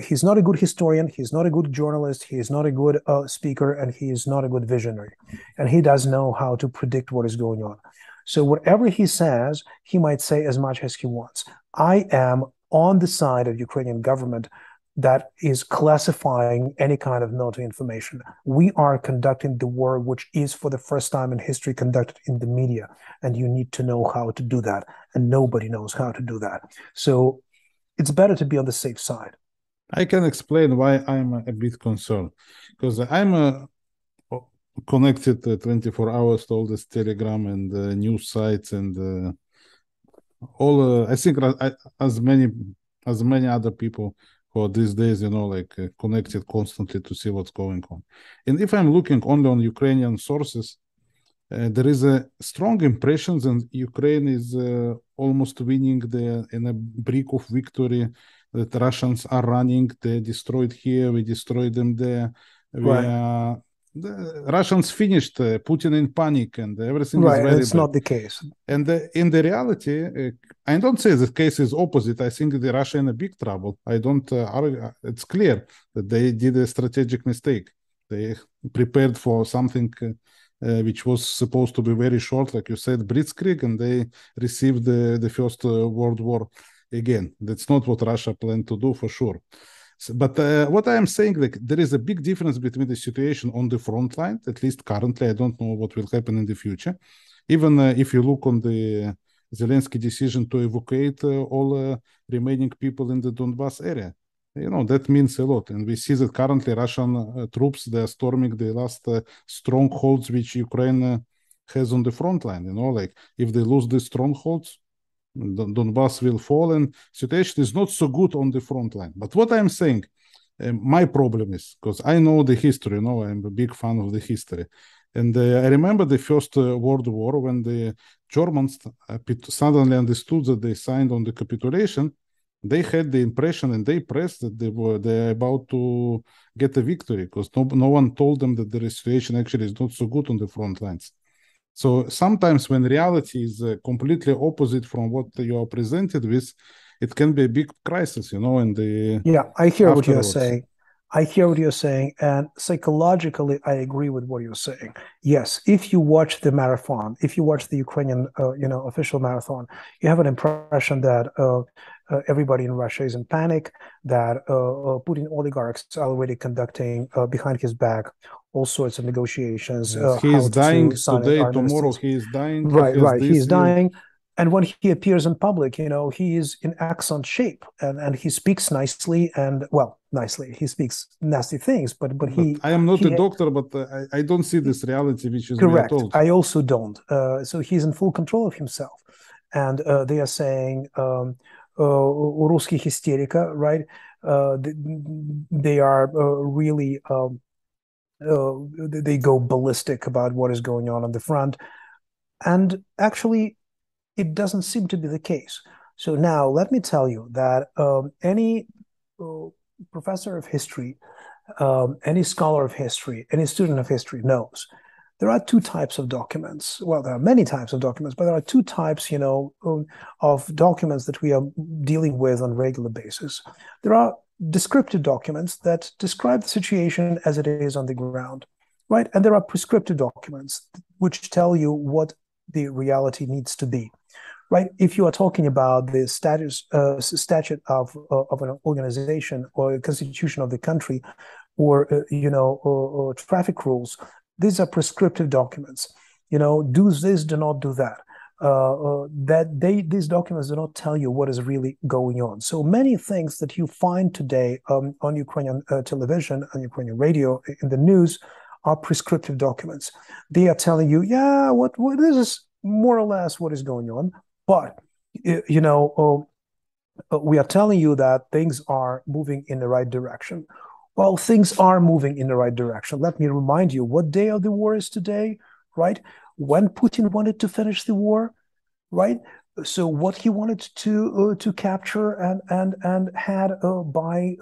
He's not a good historian, he's not a good journalist, he is not a good speaker, and he is not a good visionary. And he doesn't know how to predict what is going on. So whatever he says, he might say as much as he wants. I am on the side of Ukrainian government that is classifying any kind of military information. We are conducting the war, which is for the first time in history conducted in the media. And you need to know how to do that. And nobody knows how to do that. So it's better to be on the safe side. I can explain why I'm a bit concerned. Because I'm connected 24 hours to all this Telegram and news sites and all, I think as many other people who are these days, connected constantly to see what's going on. And if I'm looking only on Ukrainian sources, there is a strong impression that Ukraine is almost winning in a brink of victory, that Russians are running, they destroyed here, we destroyed them there. The Russians finished, Putin in panic, and everything is very it's bad. Not the case. And in the reality, I don't say the case is opposite. I think the Russia in a big trouble. I don't argue. It's clear that they did a strategic mistake. They prepared for something which was supposed to be very short, like you said, Blitzkrieg, and they received the First World War again. That's not what Russia planned to do, for sure. But what I am saying, there is a big difference between the situation on the front line, at least currently. I don't know what will happen in the future. Even if you look on the Zelensky decision to evacuate all remaining people in the Donbas area, that means a lot. And we see that currently Russian troops, they are storming the last strongholds which Ukraine has on the front line. If they lose these strongholds, Donbass will fall, and situation is not so good on the front line. But what I'm saying, my problem is, because I know the history, I'm a big fan of the history. And I remember the First World War when the Germans suddenly understood that they signed on the capitulation. They had the impression and they pressed that they're about to get a victory, because no one told them that the situation actually is not so good on the front lines. So sometimes when reality is completely opposite from what you are presented with, it can be a big crisis, I hear what you're saying. I hear what you're saying, and psychologically, I agree with what you're saying. Yes, if you watch the marathon, if you watch the Ukrainian, official marathon, you have an impression that everybody in Russia is in panic, that Putin oligarchs are already conducting behind his back all sorts of negotiations. Yes, he is dying today, tomorrow he is dying. Right, he is dying. And when he appears in public, he is in excellent shape, and he speaks nicely, nicely. He speaks nasty things, but I am not a doctor, but I don't see this reality which is correct. Told. I also don't. So he's in full control of himself, and they are saying "Русский истерика," right? They are really they go ballistic about what is going on the front, and actually, it doesn't seem to be the case. So now let me tell you that any professor of history, any scholar of history, any student of history knows there are two types of documents. Well, there are many types of documents, but there are two types, of documents that we are dealing with on a regular basis. There are descriptive documents that describe the situation as it is on the ground, right? And there are prescriptive documents which tell you what the reality needs to be. Right, if you are talking about the statute of an organization or a constitution of the country, or or traffic rules, these are prescriptive documents. Do this, do not do that. These documents do not tell you what is really going on. So many things that you find today on Ukrainian television, on Ukrainian radio, in the news, are prescriptive documents. They are telling you, what this is more or less what is going on. But, we are telling you that things are moving in the right direction. Well, things are moving in the right direction. Let me remind you what day of the war is today, right? When Putin wanted to finish the war, right? So what he wanted to capture and had by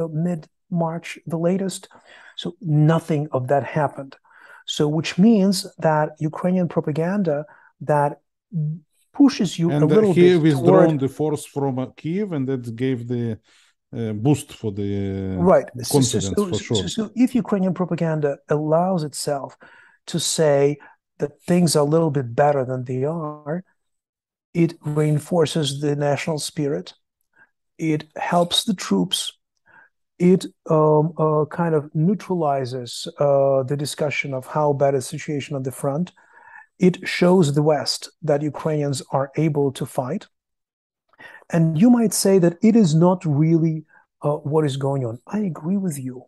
March, the latest. So nothing of that happened. So which means that Ukrainian propaganda that pushes you a little bit he withdrawn the force from Kiev, and that gave the boost for the right confidence, for sure. So if Ukrainian propaganda allows itself to say that things are a little bit better than they are, it reinforces the national spirit. It helps the troops. It kind of neutralizes the discussion of how bad is the situation on the front. It shows the West that Ukrainians are able to fight. And you might say that it is not really what is going on. I agree with you.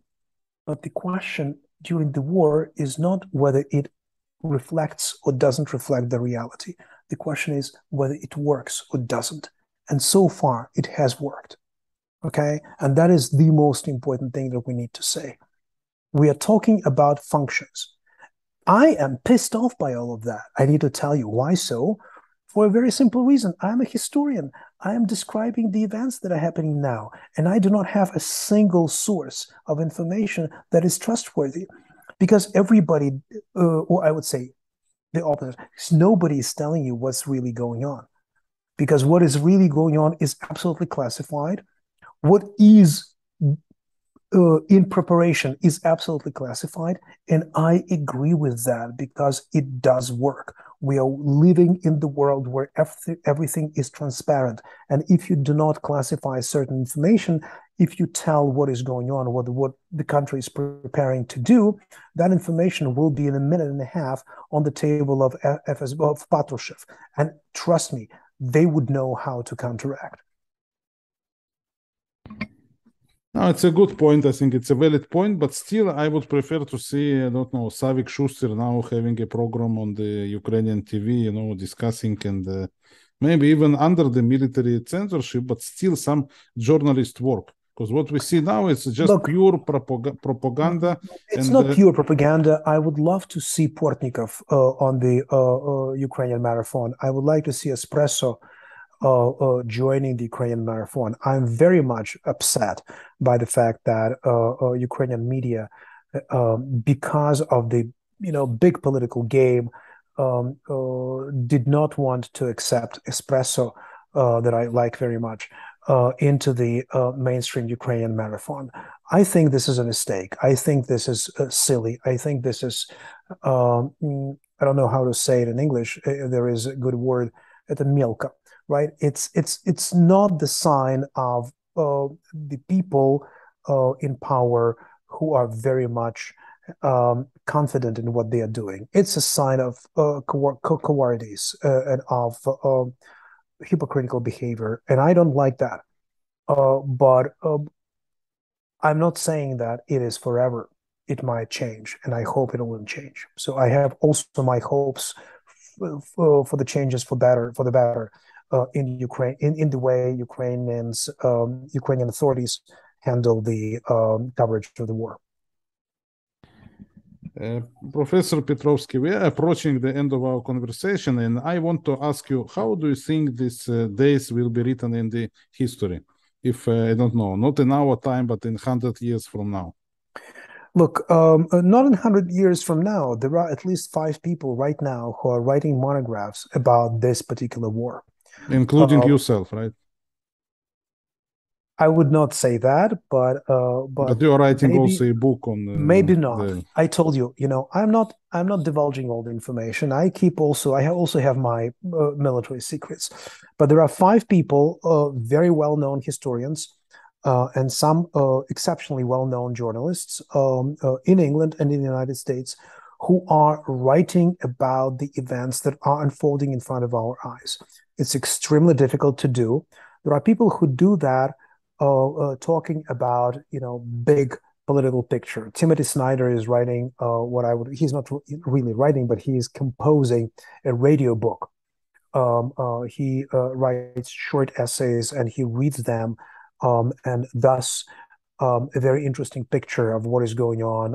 But the question during the war is not whether it reflects or doesn't reflect the reality. The question is whether it works or doesn't. And so far, it has worked. Okay? And that is the most important thing that we need to say. We are talking about functions. I am pissed off by all of that. I need to tell you why so. For a very simple reason. I'm a historian. I am describing the events that are happening now. And I do not have a single source of information that is trustworthy. Because everybody, or I would say the opposite, nobody is telling you what's really going on. Because what is really going on is absolutely classified. What is in preparation is absolutely classified. And I agree with that because it does work. We are living in the world where everything is transparent. And if you do not classify certain information, if you tell what is going on, what the country is preparing to do, that information will be in a minute and a half on the table of Patrushev. And trust me, they would know how to counteract. No, it's a good point. I think it's a valid point, but still I would prefer to see, I don't know, Savik Shuster now having a program on the Ukrainian TV, discussing and maybe even under the military censorship, but still some journalist work. Because what we see now is just pure propaganda. It's not pure propaganda. I would love to see Portnikov on the Ukrainian marathon. I would like to see Espresso joining the Ukrainian marathon. I'm very much upset by the fact that Ukrainian media, because of the big political game, did not want to accept Espresso, that I like very much, into the mainstream Ukrainian marathon. I think this is a mistake. I think this is silly. I think this is, I don't know how to say it in English. There is a good word, it's a milka. Right, it's not the sign of the people in power who are very much confident in what they are doing. It's a sign of cowardice and of hypocritical behavior, and I don't like that. But I'm not saying that it is forever. It might change, and I hope it will change. So I have also my hopes for the changes for the better. In Ukraine, in the way Ukrainian authorities handle the coverage of the war. Professor Petrovsky, we are approaching the end of our conversation, and I want to ask you, how do you think these days will be written in the history? If, I don't know, not in our time, but in 100 years from now? Look, not in 100 years from now. There are at least 5 people right now who are writing monographs about this particular war. Including yourself, right? I would not say that, but you are writing maybe, also a book on maybe not. I told you, I'm not divulging all the information. I also have my military secrets, but there are 5 people, very well-known historians, and some exceptionally well-known journalists in England and in the United States, who are writing about the events that are unfolding in front of our eyes. It's extremely difficult to do. There are people who do that, talking about, big political picture. Timothy Snyder is writing he's not really writing, but he is composing a radio book. He writes short essays and he reads them, and thus a very interesting picture of what is going on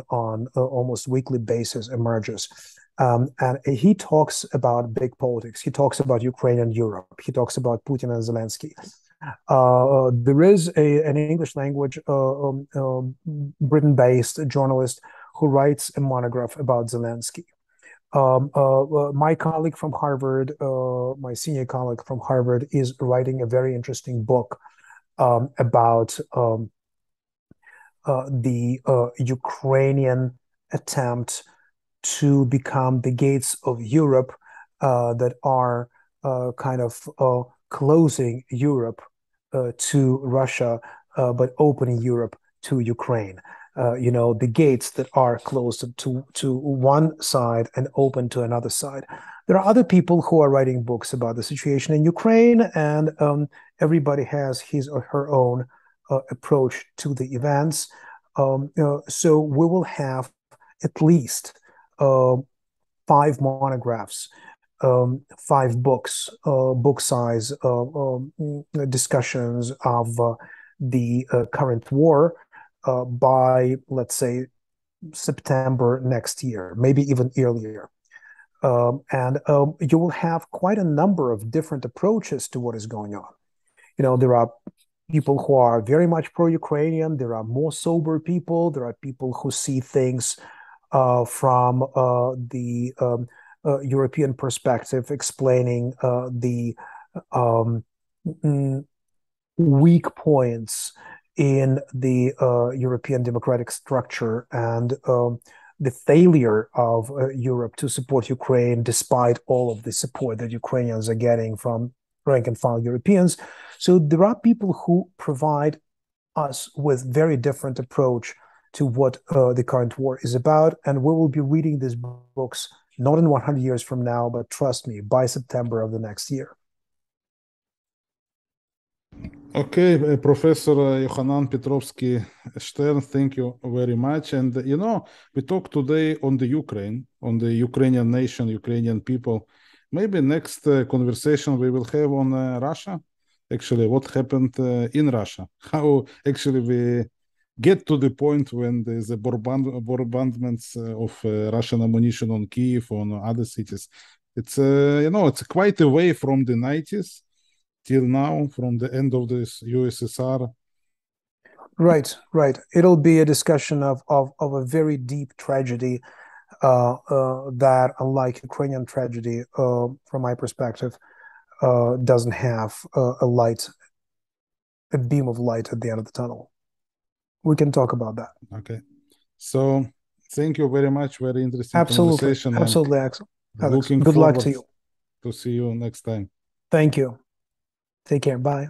almost weekly basis emerges. And he talks about big politics. He talks about Ukraine and Europe. He talks about Putin and Zelensky. There is an English language Britain-based journalist who writes a monograph about Zelensky. My colleague from Harvard, my senior colleague from Harvard, is writing a very interesting book about the Ukrainian attempt to become the gates of Europe that are kind of closing Europe to Russia, but opening Europe to Ukraine. The gates that are closed to one side and open to another side. There are other people who are writing books about the situation in Ukraine, and everybody has his or her own approach to the events. So we will have at least 5 monographs, 5 books, book size discussions of the current war by, let's say, September next year, maybe even earlier. And you will have quite a number of different approaches to what is going on. There are people who are very much pro-Ukrainian. There are more sober people. There are people who see things from the European perspective, explaining the weak points in the European democratic structure and the failure of Europe to support Ukraine, despite all of the support that Ukrainians are getting from rank and file Europeans. So there are people who provide us with very different approach to what the current war is about. And we will be reading these books not in 100 years from now, but trust me, by September of the next year. Okay, Professor Yohanan Petrovsky-Shtern, thank you very much. And, we talked today on the Ukraine, on the Ukrainian nation, Ukrainian people. Maybe next conversation we will have on Russia, actually what happened in Russia, how actually we get to the point when there's a bombardments of Russian ammunition on Kyiv, on other cities. It's, it's quite a way from the 90s till now, from the end of this USSR. Right. It'll be a discussion of a very deep tragedy that, unlike Ukrainian tragedy, from my perspective, doesn't have a beam of light at the end of the tunnel. We can talk about that. Okay. So thank you very much. Very interesting conversation. Absolutely, Axel. Looking Good forward luck to you. To see you next time. Thank you. Take care. Bye.